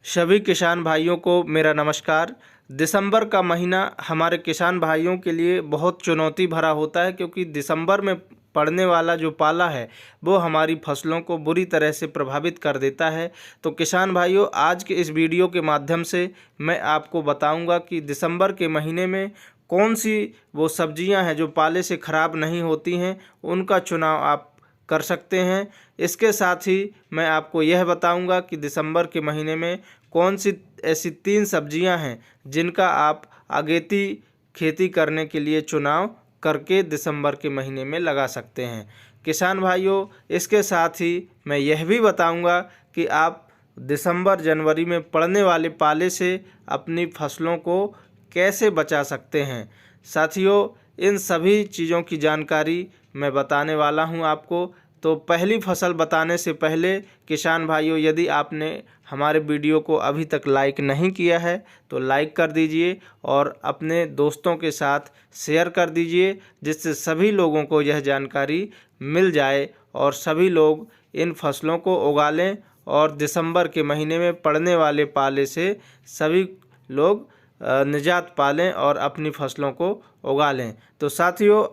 सभी किसान भाइयों को मेरा नमस्कार। दिसंबर का महीना हमारे किसान भाइयों के लिए बहुत चुनौती भरा होता है, क्योंकि दिसंबर में पड़ने वाला जो पाला है वो हमारी फसलों को बुरी तरह से प्रभावित कर देता है। तो किसान भाइयों, आज के इस वीडियो के माध्यम से मैं आपको बताऊंगा कि दिसंबर के महीने में कौन सी वो सब्जियां हैं जो पाले से ख़राब नहीं होती हैं, उनका चुनाव आप कर सकते हैं। इसके साथ ही मैं आपको यह बताऊंगा कि दिसंबर के महीने में कौन सी ऐसी 3 सब्जियां हैं जिनका आप अगेती खेती करने के लिए चुनाव करके दिसंबर के महीने में लगा सकते हैं। किसान भाइयों, इसके साथ ही मैं यह भी बताऊंगा कि आप दिसंबर जनवरी में पड़ने वाले पाले से अपनी फसलों को कैसे बचा सकते हैं। साथियों, इन सभी चीज़ों की जानकारी मैं बताने वाला हूं आपको। तो पहली फसल बताने से पहले किसान भाइयों, यदि आपने हमारे वीडियो को अभी तक लाइक नहीं किया है तो लाइक कर दीजिए और अपने दोस्तों के साथ शेयर कर दीजिए, जिससे सभी लोगों को यह जानकारी मिल जाए और सभी लोग इन फसलों को उगा लें और दिसंबर के महीने में पड़ने वाले पाले से सभी लोग निजात पालें और अपनी फसलों को उगा लें। तो साथियों,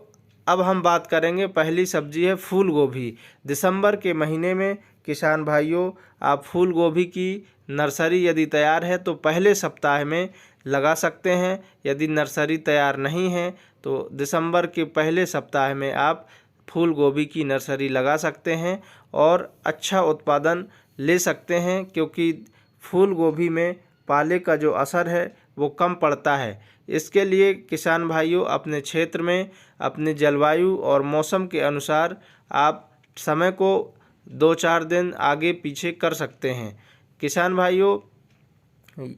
अब हम बात करेंगे, पहली सब्जी है फूल गोभी। दिसंबर के महीने में किसान भाइयों, आप फूल गोभी की नर्सरी यदि तैयार है तो पहले सप्ताह में लगा सकते हैं। यदि नर्सरी तैयार नहीं है तो दिसंबर के पहले सप्ताह में आप फूल गोभी की नर्सरी लगा सकते हैं और अच्छा उत्पादन ले सकते हैं, क्योंकि फूल गोभी में पाले का जो असर है वो कम पड़ता है। इसके लिए किसान भाइयों, अपने क्षेत्र में अपनी जलवायु और मौसम के अनुसार आप समय को 2-4 दिन आगे पीछे कर सकते हैं। किसान भाइयों,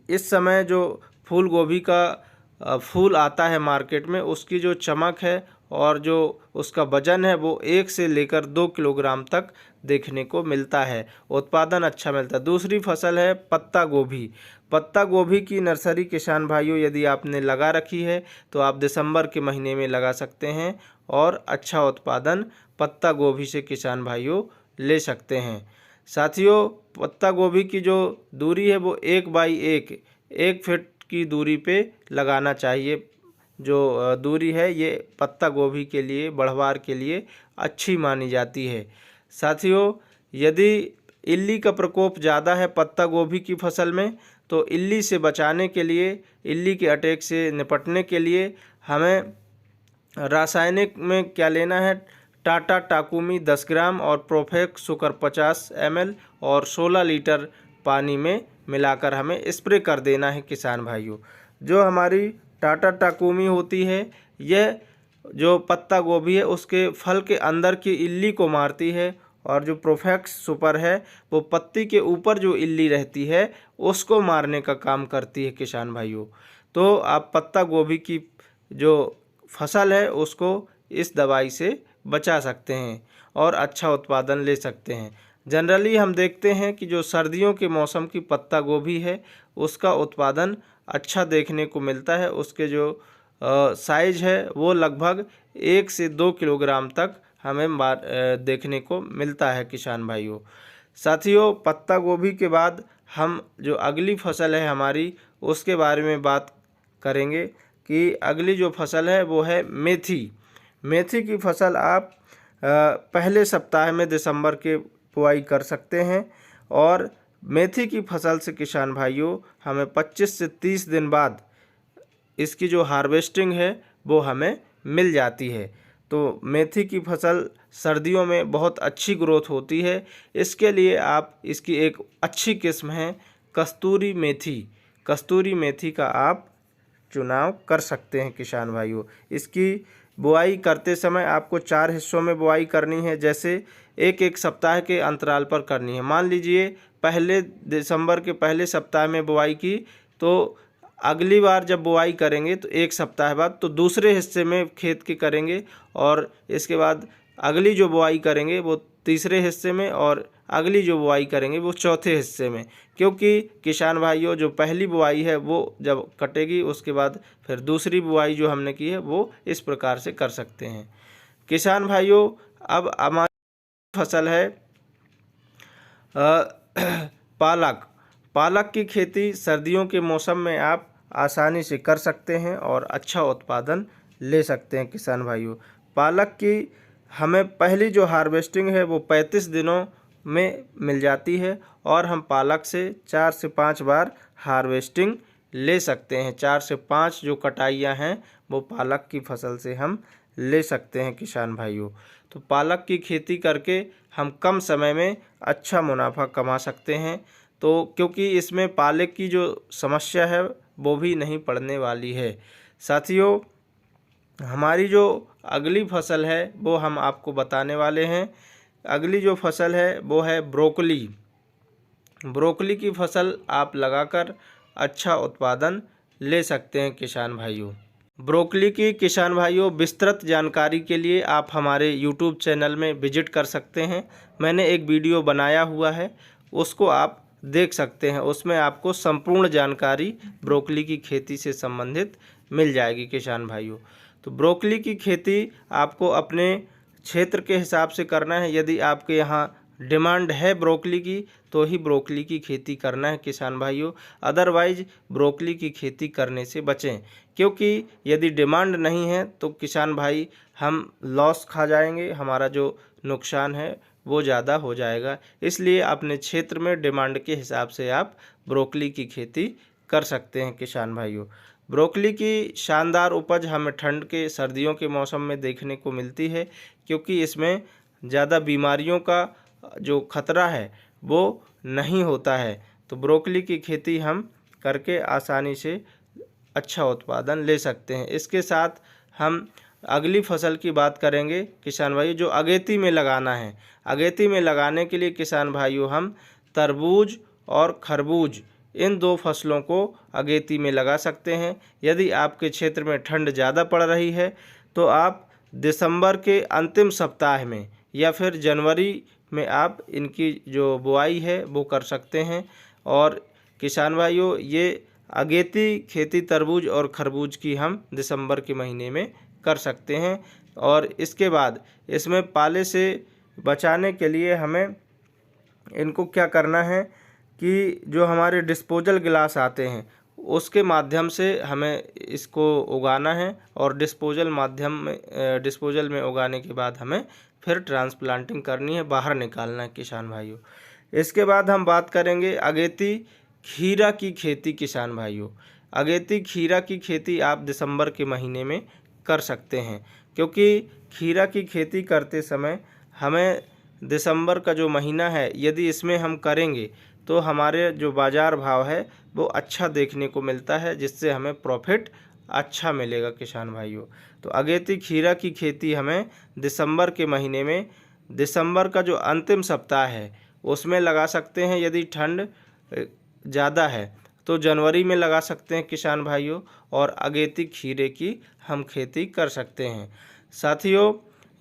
इस समय जो फूल गोभी का फूल आता है मार्केट में, उसकी जो चमक है और जो उसका वजन है वो 1 से लेकर 2 किलोग्राम तक देखने को मिलता है। उत्पादन अच्छा मिलता है। दूसरी फसल है पत्ता गोभी। पत्ता गोभी की नर्सरी किसान भाइयों, यदि आपने लगा रखी है तो आप दिसंबर के महीने में लगा सकते हैं और अच्छा उत्पादन पत्ता गोभी से किसान भाइयों ले सकते हैं। साथियों, पत्ता गोभी की जो दूरी है वो 1 फीट की दूरी पे लगाना चाहिए। जो दूरी है ये पत्ता गोभी के लिए, बढ़वार के लिए अच्छी मानी जाती है। साथियों, यदि इल्ली का प्रकोप ज़्यादा है पत्ता गोभी की फसल में, तो इल्ली से बचाने के लिए, इल्ली के अटैक से निपटने के लिए हमें रासायनिक में क्या लेना है, टाटा टाकुमी 10 ग्राम और प्रोफेक्स सुकर 50 ml और 16 लीटर पानी में मिलाकर हमें स्प्रे कर देना है। किसान भाइयों, जो हमारी टाटा टाकुमी होती है, यह जो पत्ता गोभी है उसके फल के अंदर की इल्ली को मारती है, और जो प्रोफेक्स सुपर है वो पत्ती के ऊपर जो इल्ली रहती है उसको मारने का काम करती है। किसान भाइयों, तो आप पत्ता गोभी की जो फसल है उसको इस दवाई से बचा सकते हैं और अच्छा उत्पादन ले सकते हैं। जनरली हम देखते हैं कि जो सर्दियों के मौसम की पत्ता गोभी है उसका उत्पादन अच्छा देखने को मिलता है। उसके जो साइज है वो लगभग 1 से 2 किलोग्राम तक हमें देखने को मिलता है। किसान भाइयों, साथियों, पत्ता गोभी के बाद हम जो अगली फसल है हमारी उसके बारे में बात करेंगे कि अगली जो फसल है वो है मेथी। मेथी की फसल आप पहले सप्ताह में दिसंबर के बुआई कर सकते हैं और मेथी की फसल से किसान भाइयों हमें 25 से 30 दिन बाद इसकी जो हार्वेस्टिंग है वो हमें मिल जाती है। तो मेथी की फसल सर्दियों में बहुत अच्छी ग्रोथ होती है। इसके लिए आप इसकी एक अच्छी किस्म है कस्तूरी मेथी। कस्तूरी मेथी का आप चुनाव कर सकते हैं। किसान भाइयों, इसकी बुआई करते समय आपको 4 हिस्सों में बुआई करनी है, जैसे 1-1 सप्ताह के अंतराल पर करनी है। मान लीजिए पहले दिसंबर के पहले सप्ताह में बुआई की, तो अगली बार जब बुआई करेंगे तो 1 सप्ताह बाद तो दूसरे हिस्से में खेत के करेंगे, और इसके बाद अगली जो बुआई करेंगे वो तीसरे हिस्से में, और अगली जो बुआई करेंगे वो चौथे हिस्से में। क्योंकि किसान भाइयों, जो पहली बुआई है वो जब कटेगी उसके बाद फिर दूसरी बुआई जो हमने की है वो इस प्रकार से कर सकते हैं। किसान भाइयों, अब हमारी फसल है पालक। पालक की खेती सर्दियों के मौसम में आप आसानी से कर सकते हैं और अच्छा उत्पादन ले सकते हैं किसान भाइयों। पालक की हमें पहली जो हार्वेस्टिंग है वो 35 दिनों में मिल जाती है और हम पालक से 4 से 5 बार हार्वेस्टिंग ले सकते हैं। 4 से 5 जो कटाइयाँ हैं वो पालक की फसल से हम ले सकते हैं किसान भाइयों। तो पालक की खेती करके हम कम समय में अच्छा मुनाफा कमा सकते हैं। तो क्योंकि इसमें पालक की जो समस्या है वो भी नहीं पड़ने वाली है। साथियों, हमारी जो अगली फसल है वो हम आपको बताने वाले हैं। अगली जो फसल है वो है ब्रोकली। ब्रोकली की फसल आप लगाकर अच्छा उत्पादन ले सकते हैं किसान भाइयों। ब्रोकली की किसान भाइयों विस्तृत जानकारी के लिए आप हमारे YouTube चैनल में विजिट कर सकते हैं। मैंने एक वीडियो बनाया हुआ है, उसको आप देख सकते हैं। उसमें आपको संपूर्ण जानकारी ब्रोकली की खेती से संबंधित मिल जाएगी किसान भाइयों। तो ब्रोकली की खेती आपको अपने क्षेत्र के हिसाब से करना है। यदि आपके यहाँ डिमांड है ब्रोकली की तो ही ब्रोकली की खेती करना है किसान भाइयों, अदरवाइज ब्रोकली की खेती करने से बचें। क्योंकि यदि डिमांड नहीं है तो किसान भाई हम लॉस खा जाएंगे, हमारा जो नुकसान है वो ज़्यादा हो जाएगा। इसलिए अपने क्षेत्र में डिमांड के हिसाब से आप ब्रोकली की खेती कर सकते हैं किसान भाइयों। ब्रोकली की शानदार उपज हमें ठंड के सर्दियों के मौसम में देखने को मिलती है, क्योंकि इसमें ज़्यादा बीमारियों का जो खतरा है वो नहीं होता है। तो ब्रोकली की खेती हम करके आसानी से अच्छा उत्पादन ले सकते हैं। इसके साथ हम अगली फसल की बात करेंगे किसान भाइयों, जो अगेती में लगाना है। अगेती में लगाने के लिए किसान भाइयों हम तरबूज और खरबूज इन दो फसलों को अगेती में लगा सकते हैं। यदि आपके क्षेत्र में ठंड ज़्यादा पड़ रही है तो आप दिसंबर के अंतिम सप्ताह में या फिर जनवरी में आप इनकी जो बुआई है वो कर सकते हैं। और किसान भाइयों ये अगेती खेती तरबूज और खरबूज की हम दिसंबर के महीने में कर सकते हैं। और इसके बाद इसमें पाले से बचाने के लिए हमें इनको क्या करना है कि जो हमारे डिस्पोजल गिलास आते हैं उसके माध्यम से हमें इसको उगाना है। और डिस्पोजल में उगाने के बाद हमें फिर ट्रांसप्लांटिंग करनी है, बाहर निकालना है किसान भाइयों। इसके बाद हम बात करेंगे अगेती खीरा की खेती किसान भाइयों। अगेती खीरा की खेती आप दिसंबर के महीने में कर सकते हैं, क्योंकि खीरा की खेती करते समय हमें दिसंबर का जो महीना है यदि इसमें हम करेंगे तो हमारे जो बाज़ार भाव है वो अच्छा देखने को मिलता है, जिससे हमें प्रॉफिट अच्छा मिलेगा किसान भाइयों। तो अगेती खीरा की खेती हमें दिसंबर के महीने में, दिसंबर का जो अंतिम सप्ताह है उसमें लगा सकते हैं। यदि ठंड ज़्यादा है तो जनवरी में लगा सकते हैं किसान भाइयों, और अगेती खीरे की हम खेती कर सकते हैं। साथियों,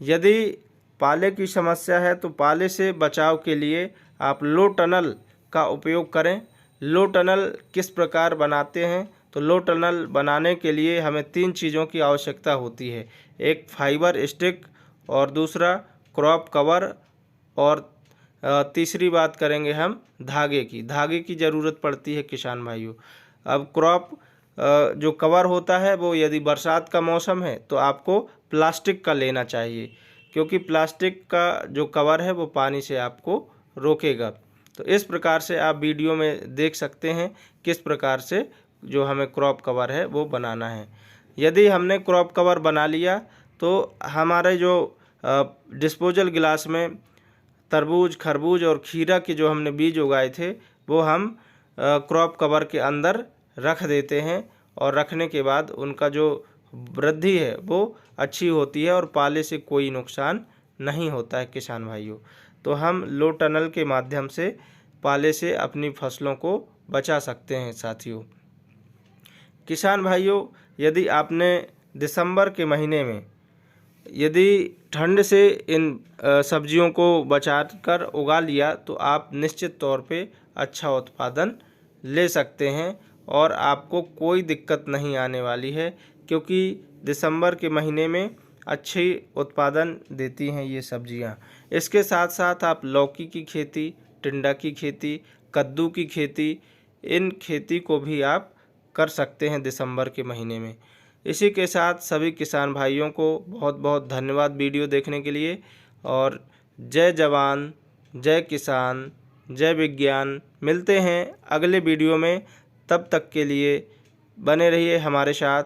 यदि पाले की समस्या है तो पाले से बचाव के लिए आप लो टनल का उपयोग करें। लो टनल किस प्रकार बनाते हैं? तो लो टनल बनाने के लिए हमें 3 चीज़ों की आवश्यकता होती है। एक फाइबर स्टिक, और दूसरा क्रॉप कवर, और तीसरी बात करेंगे हम धागे की। धागे की ज़रूरत पड़ती है किसान भाइयों। अब क्रॉप जो कवर होता है वो यदि बरसात का मौसम है तो आपको प्लास्टिक का लेना चाहिए, क्योंकि प्लास्टिक का जो कवर है वो पानी से आपको रोकेगा। तो इस प्रकार से आप वीडियो में देख सकते हैं किस प्रकार से जो हमें क्रॉप कवर है वो बनाना है। यदि हमने क्रॉप कवर बना लिया तो हमारे जो डिस्पोजल गिलास में तरबूज, खरबूज और खीरा के जो हमने बीज उगाए थे वो हम क्रॉप कवर के अंदर रख देते हैं, और रखने के बाद उनका जो वृद्धि है वो अच्छी होती है और पाले से कोई नुकसान नहीं होता है किसान भाइयों। तो हम लो टनल के माध्यम से पाले से अपनी फसलों को बचा सकते हैं। साथियों, किसान भाइयों, यदि आपने दिसंबर के महीने में यदि ठंड से इन सब्जियों को बचाकर उगा लिया तो आप निश्चित तौर पे अच्छा उत्पादन ले सकते हैं और आपको कोई दिक्कत नहीं आने वाली है, क्योंकि दिसंबर के महीने में अच्छी उत्पादन देती हैं ये सब्जियां। इसके साथ साथ आप लौकी की खेती, टिंडा की खेती, कद्दू की खेती, इन खेती को भी आप कर सकते हैं दिसंबर के महीने में। इसी के साथ सभी किसान भाइयों को बहुत बहुत धन्यवाद वीडियो देखने के लिए। और जय जवान, जय किसान, जय विज्ञान। मिलते हैं अगले वीडियो में, तब तक के लिए बने रहिए हमारे साथ।